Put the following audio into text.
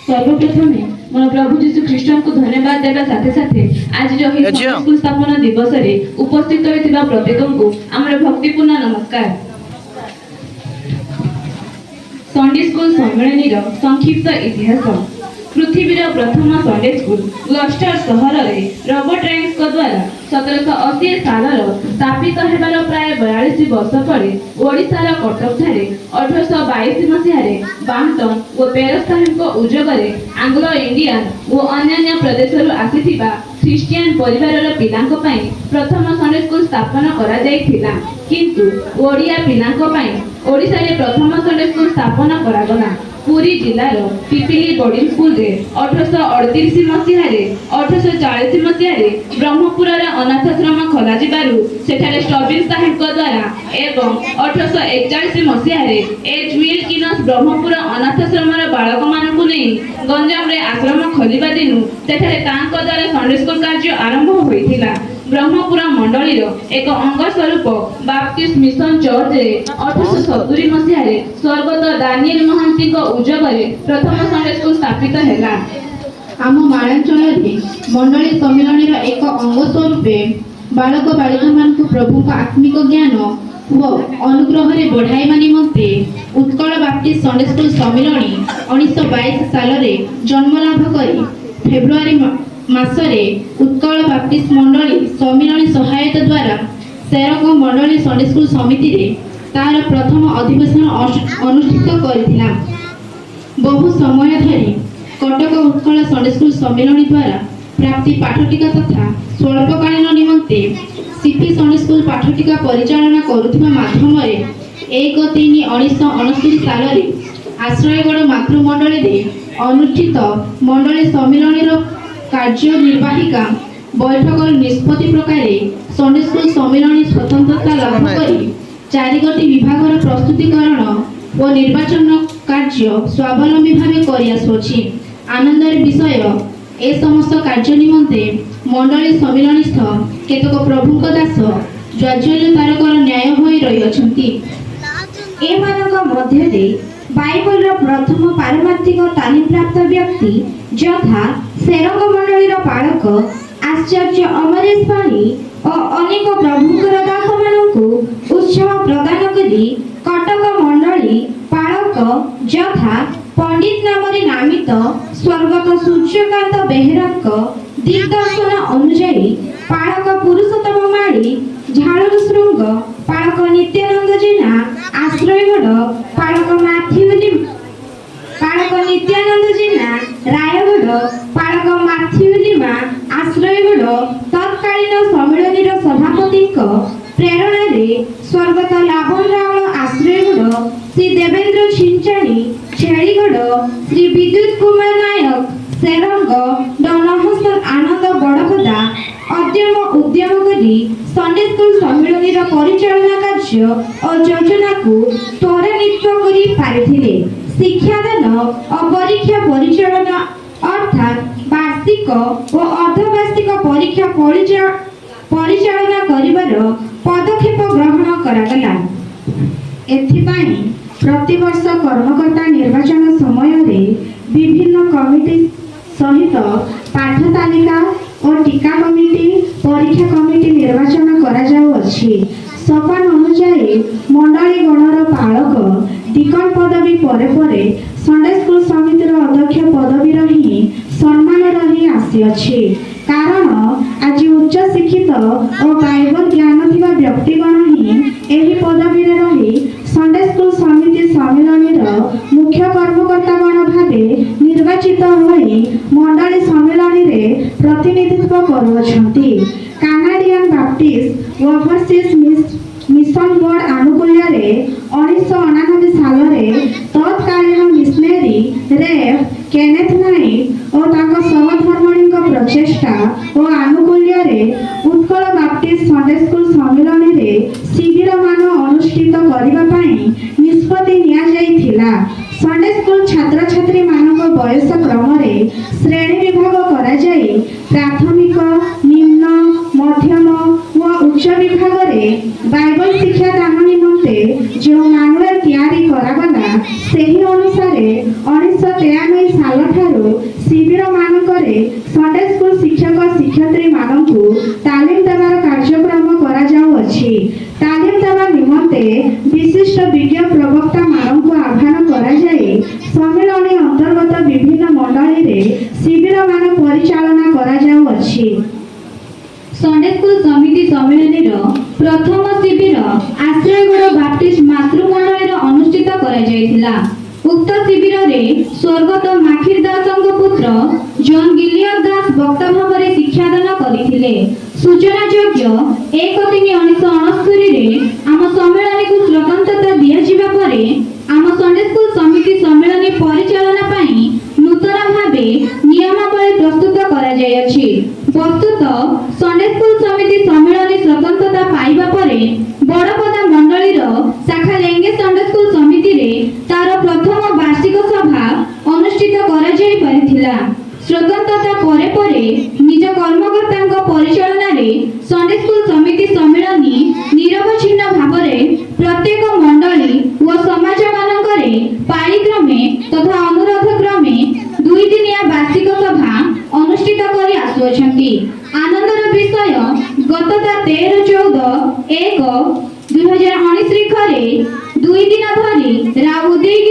सर्वप्रथम मोर प्रभु जीशु ख्रीष्ट को धन्यवाद देवा साथे साथे आज जो स्कूल स्थापना दिवस रे उपस्थित होइतिबा प्रत्येक को हमर भक्तिपूर्ण नमस्कार। संडे स्कूल सम्मेलन संक्षिप्त इतिहास। पृथ्वीर प्रथम संडे स्कूल ग्लस्टर सहर में रॉबर्ट राइन्स द्वारा 1780 साल स्थापित होबार प्राय 42 वर्ष पर ओडिशार कटक ठारे 1822 मसीह बांटन और पेरस्ताहिन उद्योग आंग्लो इंडियन और अन्य प्रदेश आसीथिबा ख्रिस्टियन परिवार पिलांक पई प्रथम संडे स्कूल स्थापना करा जायथिला, किंतु ओडिया पिलांक पई ओडिशा रे प्रथम संडे स्कूल स्थापना करा गला। पुरी जिलार पिपिली बोर्डिंग स्कूल रे 1838 मसीह 1840 मसीह ब्रह्मपुर अनाथाश्रम खोला जिबारु सेठारे स्टबिन्स साहेब द्वारा एवं 1841 मसीह एच विल्किन्स ब्रह्मपुर अनाथाश्रम बालक मानकु नहीं गंजाम रे आश्रम खोलिबा दिनु सेठारे तांको द्वारा संडे स्कूल कार्य आरंभ होइथिला। ब्रह्मपुर मंडलीर एक अंग स्वरूप बाप्टिस्ट मिशन चर्च रे 1870 मसीह स्वर्गत दानिएल महांती उद्योग प्रथम संडे स्कूल स्थापित हैला। आम माणांचल मंडली सम्मेलन एक अंग स्वरूप बालक बालिका मानकु प्रभु आत्मिक ज्ञान व अनुग्रह रे बढ़ाइबा निमंते उत्कल बाप्टिस्ट संडे स्कूल सम्मेलन 1922 साल रे जन्म लाभ करी फेब्रुआरी मासरे उत्कल बाप्टिस्ट मंडली सम्मेलन सहायता द्वारा सेरक मंडली संडे स्कूल समिति रे तार प्रथम अधिवेशन अनुष्ठित करथिला। बहु समय धरी कटक उत्कल संडे स्कूल सम्मेलन द्वारा प्राप्ति पाठटिका तथा स्वल्पकालीन निमंते सीपी संडे स्कूल पाठटिका परिचालना करुथिबा माध्यम रे 1/3/1969 साल रे आश्रयगढ़ मातृमंडली रे अनुष्ठित मंडली सम्मेलन कार्यनिर्वाहिका बैठक निष्पत्ति प्रकार संडे स्कूल सम्मेलन स्वतंत्रता लाभ करी 4 विभाग प्रस्तुतिकरण और निर्वाचन कार्य स्वावलंबी भाव करिआसुछि। आनंदर विषय ए समस्त कार्य निमंते मंडली सम्मेलनस्थ केतक प्रभुक दास ज्वाज्वल्य तारकर न्याय होई रही अछंती। ए मानक मध्य दे बाइबल प्रथम पारमार्थिक तालीम प्राप्त व्यक्ति यथा सेरंग मंडलीर पालक आचार्य अमरेश पाणी और अनेक प्रभुकर दास मानकु उत्साह प्रदान करी कटक मंडली पालक यथा पंडित नामरे नामित स्वर्गत सूर्यकांत बेहेराक दिग्दर्शन अनुसारी पालक पुरुषोत्तम माड़ी झाड़ू श्रृंग पालक नित्यानंद जेना आश्रयगढ़ पालक नित्यानंद जेना रायगढ़ पालक माथ्यूलिमा आश्रयगढ़ तत्कालीन सम्मेलनीर सभापति प्रेरणा रे स्वर्गत लाभन रावल आश्रयगढ़ श्री देवेंद्र छिंचाणी छेड़ीगढ़ श्री विद्युत कुमार नायक सेरंग डनहसन आनंद बड़पदा उद्यम करी संडे स्कूल सम्मेलनीर परिचालना कार्य और योजना को त्वरान्वित करी पारिथिले। शिक्षादान और परीक्षा परिचालना अर्थात वार्षिक और अर्धवार्षिक परीक्षा परिचालना करिवार पदक्षेप ग्रहण करागला। एथिपाई प्रतिवर्ष कर्मकर्ता निर्वाचन समय रे विभिन्न कमिटी सहित पाठ तालिका और टीका कमिटी परीक्षा कमिटी निर्वाचन करा जाउ अछि। सपान अनुसार मंडली गणर पालक डिकन पदवी परे परे संडे स्कूल समितिर अध्यक्ष पदवी रही सम्मान रही आसी अछि। कारण आज उच्च शिक्षित और बाइबल ज्ञान थिबा व्यक्तिगण ही एही पदवी रे रही संडे स्कूल समिति सम्मेलनीर मुख्य कर्मकर्ता गण भावे निर्वाचित होई मंडली सम्मेलन रे प्रतिनिधित्व करुछंती। कानाडियन बाप्टिस्ट ओवरसीज मिशन बोर्ड आनुकूल्य रे 1999 साल रे तत्कालीन मिशनरी रेव केनेथ नाइट और ताको सहधर्मणी प्रचेष्टा और आनुकूल्य रे उत्कल बाप्टिस्ट संडे स्कूल सम्मेलन रे शिविर मान अनुष्ठित करबा पई निष्पत्ति निया जायथिला। संडे स्कूल छात्र छात्री मानक बयस क्रम रे श्रेणी विभाग करा जाई प्राथमिक निम्न मध्यम व उच्च विभाग रे बाइबल शिक्षा दान निमंते जो मानुएल तैयारी करागला सेही ଅନୁସାରେ 1993 ସାଲ ଠାରୁ ଶିବିର ମାନଙ୍କରେ ସଣ୍ଡେ ସ୍କୁଲ ଶିକ୍ଷକ ଶିକ୍ଷୟିତ୍ରୀ ମାନଙ୍କୁ ତାଲିମ ଦେବାର କାର୍ଯ୍ୟକ୍ରମ କରାଯାଉଅଛି। ତାଲିମ ଦେବା ନିମନ୍ତେ ବିଶିଷ୍ଟ ବିଜ୍ଞ ପ୍ରବକ୍ତା ମାନଙ୍କୁ ଆହ୍ୱାନ କରାଯାଇ ସମ୍ମିଳନୀ ଅନ୍ତର୍ଗତ ବିଭିନ୍ନ ମଣ୍ଡଳୀରେ ଶିବିର ମାନ ପରିଚାଳନା କରାଯାଉଅଛି। ସଣ୍ଡେ ସ୍କୁଲ ସମିତି ସମ୍ମିଳନୀର ପ୍ରଥମ ଶିବିର ଆଶ୍ରୟଗଡ଼ ବାପ୍ଟିଷ୍ଟ ମାତୃମଣ୍ଡଳୀରେ ଅନୁଷ୍ଠିତ କରାଯାଇଥିଲା। ଉକ୍ତ ଶିବିରରେ ସ୍ୱର୍ଗତ ମାଖିର ଦାସଙ୍କ ପୁତ୍ର ଜନ୍ ଗିଲିୟର ଦାସ ବକ୍ତା ଭାବରେ ଶିକ୍ଷାଦାନ କରିଥିଲେ। ସୂଚନାଯୋଗ୍ୟ 1/3/1969ରେ ଆମ ସମ୍ମିଳନୀକୁ ସ୍ୱତନ୍ତ୍ରତା ଦିଆଯିବା ପରେ ଆମ ସଣ୍ଡେ ସ୍କୁଲ ସମିତି ସମ୍ମିଳନୀ ପରିଚାଳନା ପାଇଁ ନୂତନ ଭାବେ ନିୟମାବଳୀ ପ୍ରସ୍ତୁତ କରାଯାଇଅଛି। ବସ୍ତୁତ ସଣ୍ଡେ ସ୍କୁଲ ସମିତି ସମ୍ମିଳନୀ ସ୍ୱତନ୍ତ୍ରତା ପାଇବା ପରେ ବଡ଼ପଦା ମଣ୍ଡଳୀର ଶାଖା ଲେଙ୍ଗେ ସଣ୍ଡେ ସ୍କୁଲ ସମିତିରେ ତାର ପ୍ରଥମ ବାର୍ଷିକ ସଭା ଅନୁଷ୍ଠିତ କରାଯାଇ ପାରିଥିଲା। ସ୍ୱତନ୍ତ୍ରତା ପରେ ପରେ ନିଜ କର୍ମକର୍ତ୍ତାଙ୍କ ପରିଚାଳନାରେ ସଣ୍ଡେ ସ୍କୁଲ ସମିତି ସମ୍ମିଳନୀ ନିରବଚ୍ଛିନ୍ନ ଭାବରେ ପ୍ରତ୍ୟେକ ମଣ୍ଡଳୀ ଓ ସମାଜମାନଙ୍କରେ ପାଳିକ୍ରମେ ତଥା ଅନୁରୋଧ କ୍ରମେ 2 ଦିନିଆ ବାର୍ଷିକ ସଭା ଅନୁଷ୍ଠିତ କରି ଆସୁଅଛନ୍ତି। ଆନନ୍ଦର ବିଷୟ ଗତ 13/14/1/2019 ତାରିଖରେ 2 ଦିନ ଧରି ଉଦୟଗିରି